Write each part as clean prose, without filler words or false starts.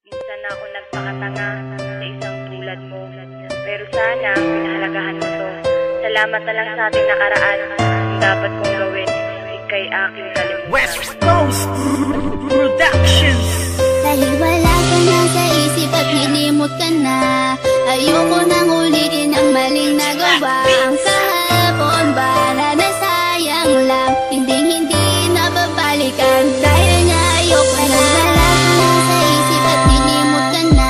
Minsan ako nagpakatanga sa isang tulad mo. Pero sana pinahalagahan mo to. Salamat na lang sa ating nakaraan. Ang dapat kong gawin ika'y aking kalimutan. West Coast Productions. Dahil wala ka na sa isip at nilimot ka na, ayoko nang ulitin ang maling nagawa. Ang kahapon ba na nasayang lang, hindi nababalikan. Dahil niya ayoko na. Wala ka na sa isip at nilimot ka na,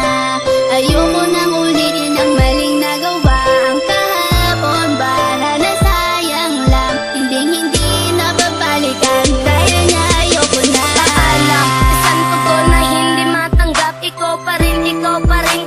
ayoko nang ulitin ang maling nagawa. Ang kahapon ba na nasayang lang, hindi nababalikan. Dahil niya ayoko na. Paalam, isang ko na hindi matanggap. Ikaw pa rin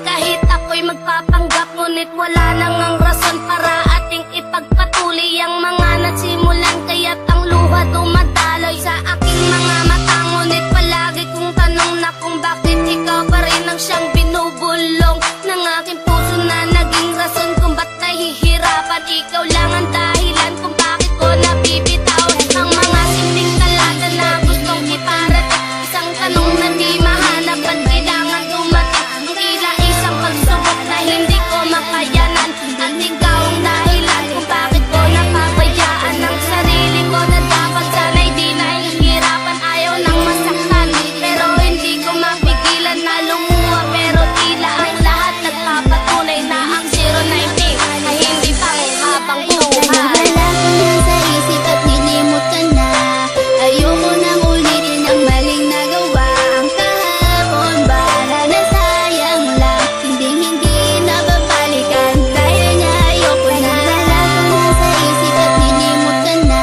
kahit ako'y magpapanggap. Ngunit wala nang ang rason para ating ipagpatuloy ang mga nagsimulan. Kaya't ang luha dumadaloy sa aking mga mata. Ngunit palagi kong tanong na kung bakit ikaw pa rin ang siyang binubulong ng aking puso na naging rason kung ba't nahihirapan. Ikaw lang ang dahilan kung bakit ko nabibitawan ang mga simpleng talata na gustong iparating. Isang tanong na di mahanap at kailangan dumating. Ang tila isang pagsubok na hindi ko makayanan. At ikaw ang dahilan kung bakit ko napabayaan ang sarili ko na dapat sana'y di nahihirapan. Ayaw nang masaktan pero hindi ko mapigilan na lumuha. Pero tila ang lahat nagpapatunay na ang 019 ay hindi pa habang buhay. Wala ka na sa isip at nilimot ka na, ayoko nang ulitin ang maling nagawa. Ang kahapon ba na nasayang lang, hindi nababalikan. Dahil niya ayoko na. Wala ka na sa isip at nilimot ka na,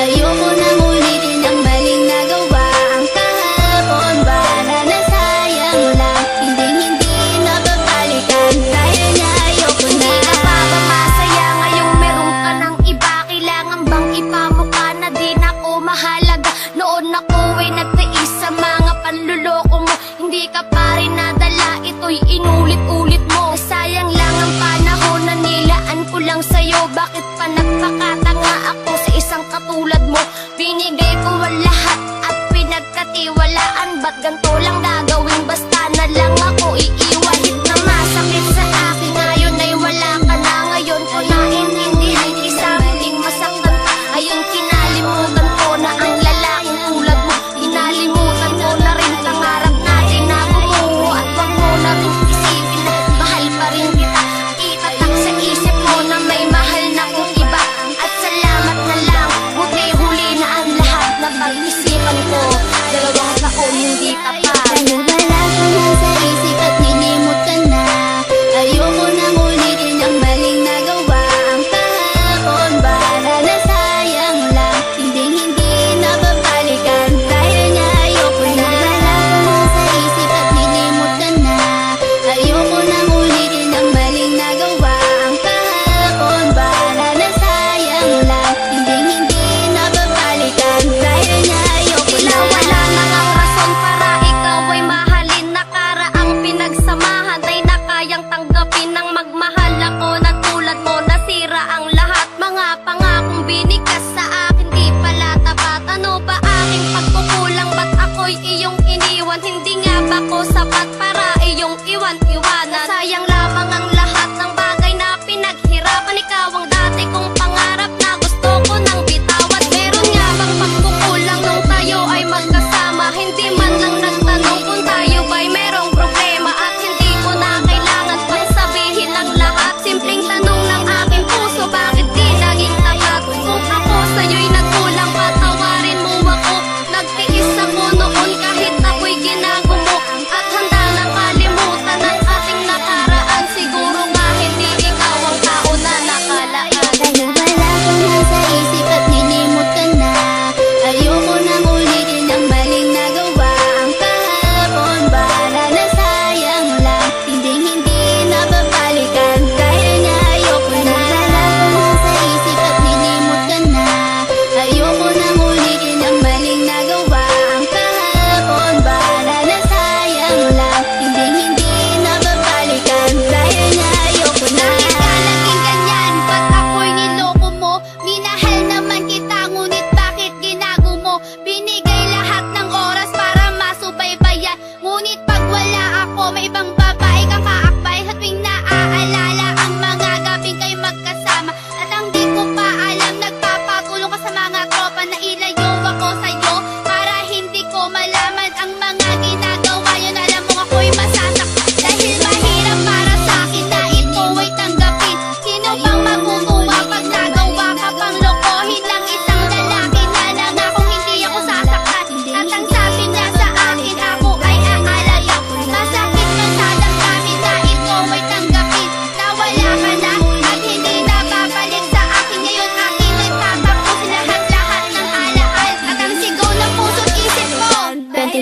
ayoko nang ulitin ang maling nagawa. Ang kahapon ba na nasayang lang, hindi nababalikan. Dahil niya ayoko na. Hindi ka pa ba masaya ngayong meron ka ng iba? Kailangan bang ipamukha na di na ako mahalaga? Noon ako ay nagtiis sa mga panluloko mo. Hindi ka pa rin nadala, ito'y inulit-ulit mo. Sayang lang ang panahon na nilaan ko lang sa'yo. Bakit pa nagpakatanga ako sa isang katulad mo? Binigay ko ang lahat at pinagkatiwalaan. Ba't ganito lang gagawin? Basta na lang ako iiwahit na masakit sa akin. Ngayon ay wala ka na. Ngayon ko naintindihan isang muling masaktan ka. Ayun kinalimutan ko na ang lalaking tulad mo. Kinalimutan ko na rin pangarap natin na bumuo. At wag mo na rin isipin na mahal pa rin kita. Itatak sa isip mo na may mahal na kong iba. At salamat na lang, buti huli na ang lahat na pag-isipan ko. 2 taon hindi ka pa. Dahil wala ka na sa isip at nilimot ka na, ayoko nang ulitin ang maling nagawa. Ang kahapon ba na nasayang lang, hindi nababalikan. Dahil niya ayoko na. Wala ka na sa isip at nilimot ka na, ayoko nang ulitin ang maling nagawa. Ang kahapon ba na nasayang lang, hindi nababalikan. Dahil niya ayoko na. Wala nang ang rason para ikaw ay mahalin. Nakaraang pinagsamahan ay nakayang tanggapin ng magmahal ako na tulad mo. Nasira ang lahat, mga pangakong binigkas sa akin di pala tapat. Ano ba aking pagkukulang? Ba't ako'y iyong iniwan? Hindi nga ba ko sapat para iyong iwan-iwanan? Sayang lamang ang lahat ng bagay na pinaghirapan. Ikaw ang dati kong pangarap na gusto ko nang bitawan. Meron nga bang pagkukulang nung tayo ay magkasama? Hindi man lang nagtanong kung tayo ba'y merong problema. At hindi ko na kailangan pang sabihin ang lahat. Simpleng tanong ng aking puso, bakit di naging tapat? Kung ako sa'yo'y nagkulang, patawarin mo ako. Nagtiis ako noon kahit ako'y ginagumo. At handa nang kalimutan at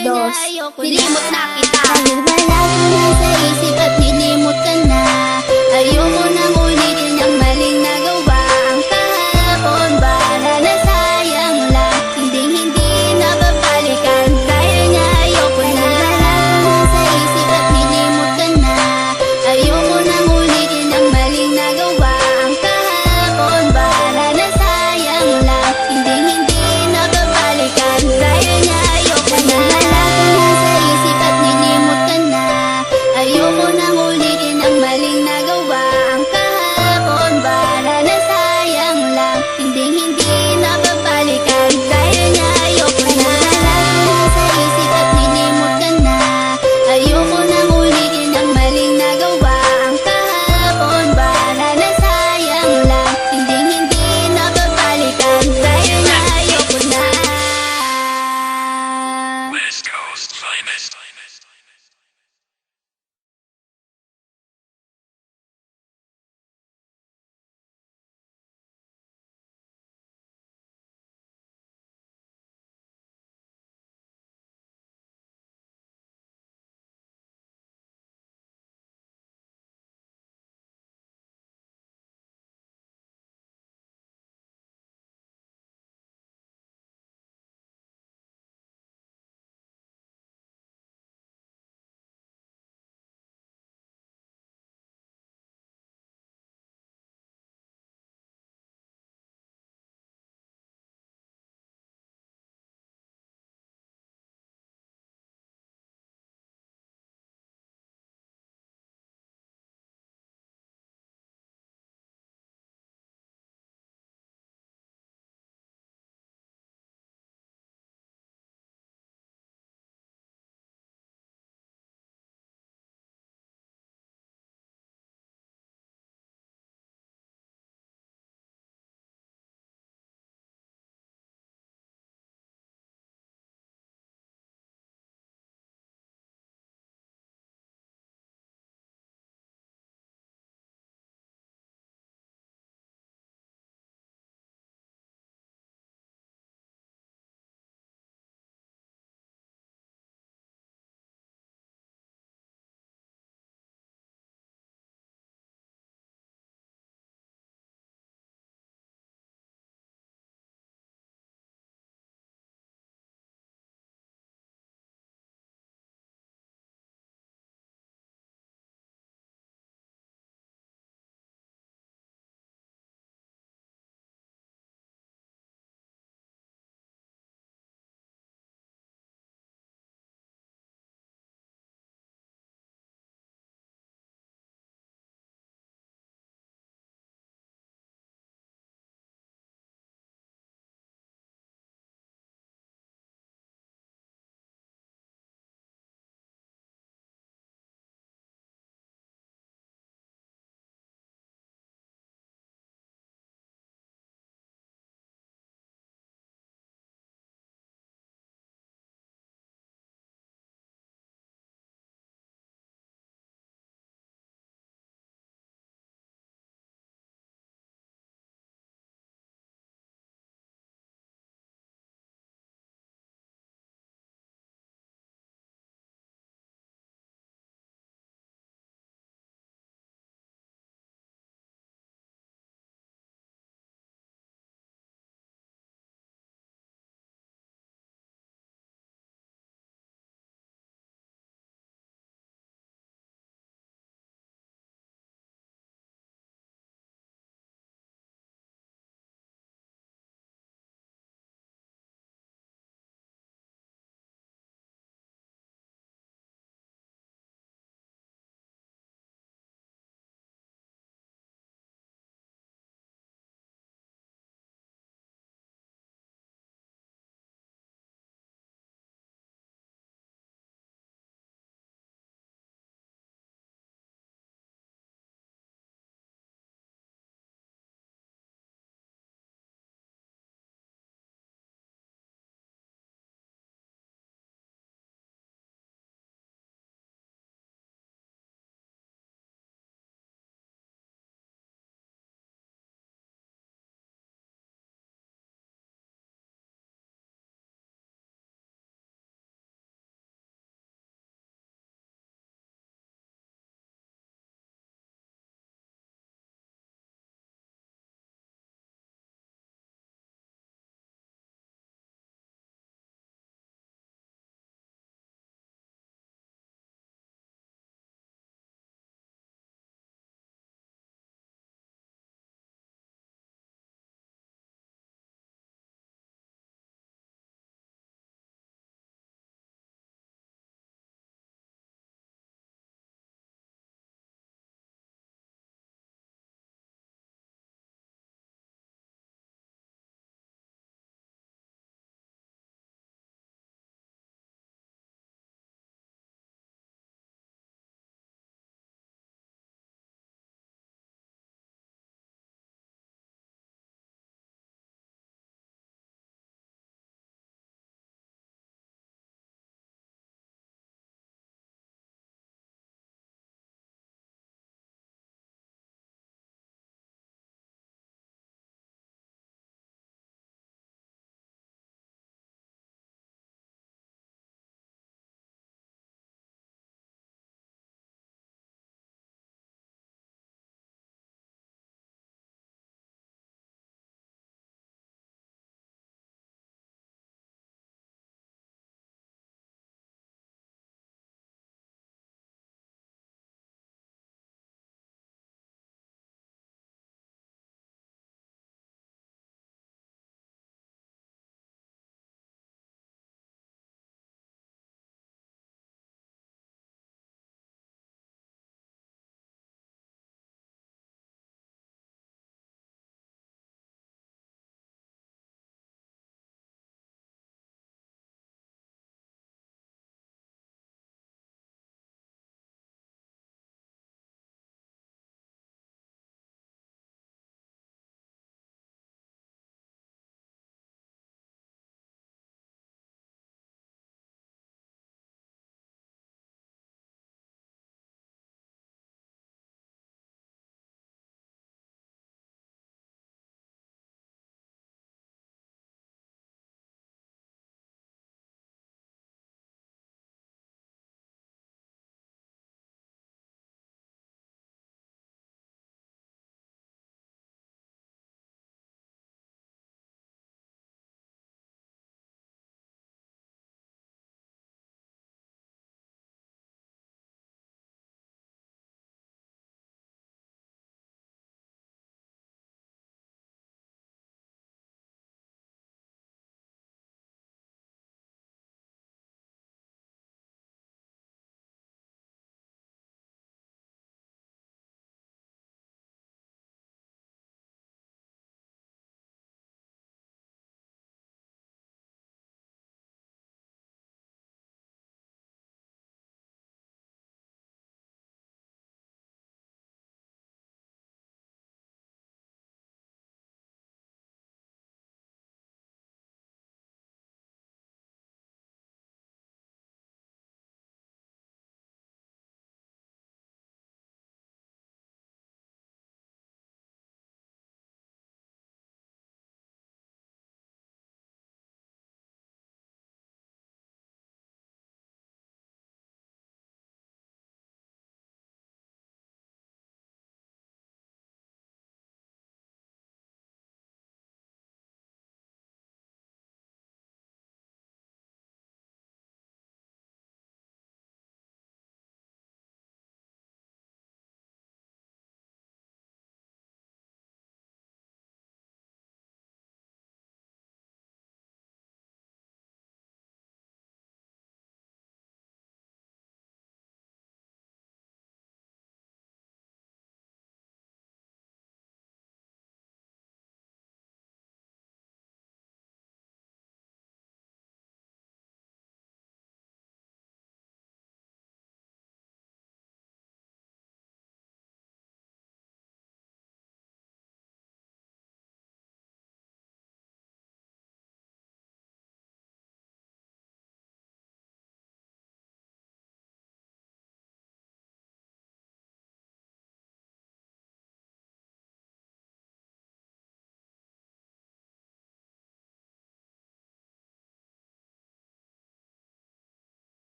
Dos. Nilimot na kita. Dahil wala ka na sa isip at nilimot ka na. Ayoko na